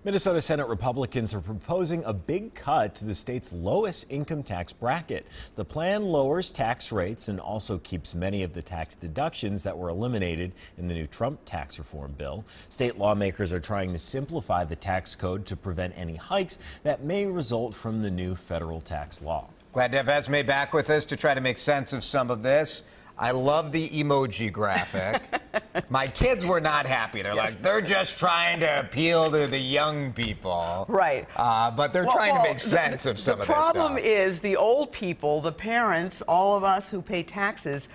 Minnesota Senate Republicans are proposing a big cut to the state's lowest income tax bracket. The plan lowers tax rates and also keeps many of the tax deductions that were eliminated in the new Trump tax reform bill. State lawmakers are trying to simplify the tax code to prevent any hikes that may result from the new federal tax law. Glad to have Esme back with us to try to make sense of some of this. I love the emoji graphic. My kids were not happy. They're like, they're just trying to appeal to the young people. Right. But they're trying to make sense of some of this stuff. The problem is the old people, the parents, all of us who pay taxes,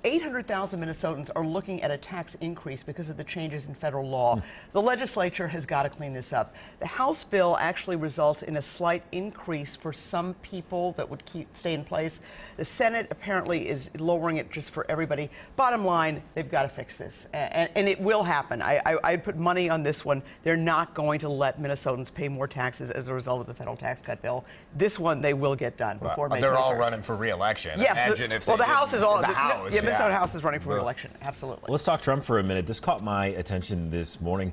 800,000 Minnesotans are looking at a tax increase because of the changes in federal law. The legislature has got to clean this up. The House bill actually results in a slight increase for some people that would stay in place. The Senate apparently is lowering it just for everybody. Bottom line, they've got to fix this, and it will happen. I'd put money on this one. They're not going to let Minnesotans pay more taxes as a result of the federal tax cut bill. This one they will get done before May 21st. They're all running for re-election. Yes. Imagine if they the House is all the House. Yeah, Minnesota House is running for re-election. Absolutely. Let's talk Trump for a minute. This caught my attention this morning.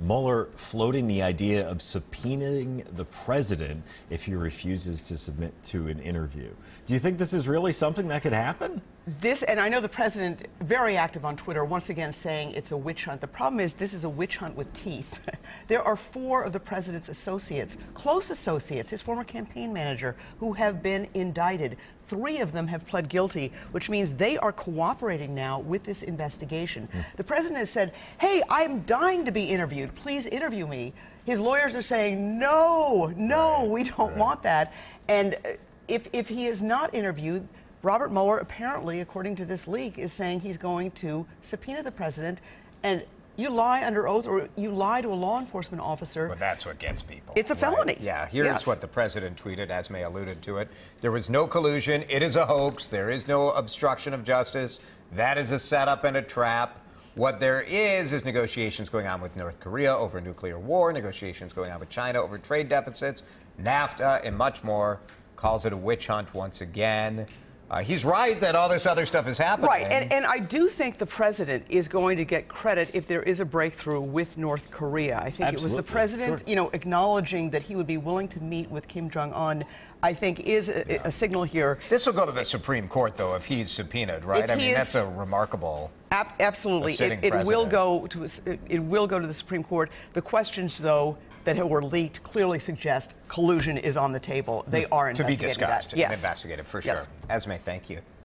Mueller floating the idea of subpoenaing the president if he refuses to submit to an interview. Do you think this is really something that could happen? And I know the president, very active on Twitter, once again saying it's a witch hunt. The problem is this is a witch hunt with teeth. There are 4 of the president's associates, close associates, his former campaign manager, who have been indicted. 3 of them have pled guilty, which means they are cooperating now with this investigation. The president has said, hey, I'm dying to be interviewed. Please interview me. His lawyers are saying, no, we don't want that. And if he is not interviewed, Robert Mueller, apparently, according to this leak, is saying he's going to subpoena the president. And you lie under oath or you lie to a law enforcement officer. Well, that's what gets people. It's a felony. Right? Yeah, here's what the president tweeted, Esme alluded to it. There was no collusion. It is a hoax. There is no obstruction of justice. That is a setup and a trap. What there is negotiations going on with North Korea over nuclear war, negotiations going on with China over trade deficits, NAFTA, and much more. Calls it a witch hunt once again. He's right that all this other stuff is happening. Right, and I do think the president is going to get credit if there is a breakthrough with North Korea. I think it was the president, acknowledging that he would be willing to meet with Kim Jong-un, I think is a signal here. This will go to the Supreme Court, though, if he's subpoenaed, right? I mean, that's a remarkable. Absolutely, it will go to the Supreme Court. The questions, though, that were leaked clearly suggest collusion is on the table. They are investigating to be discussed that. and investigated, for sure. Esme, thank you.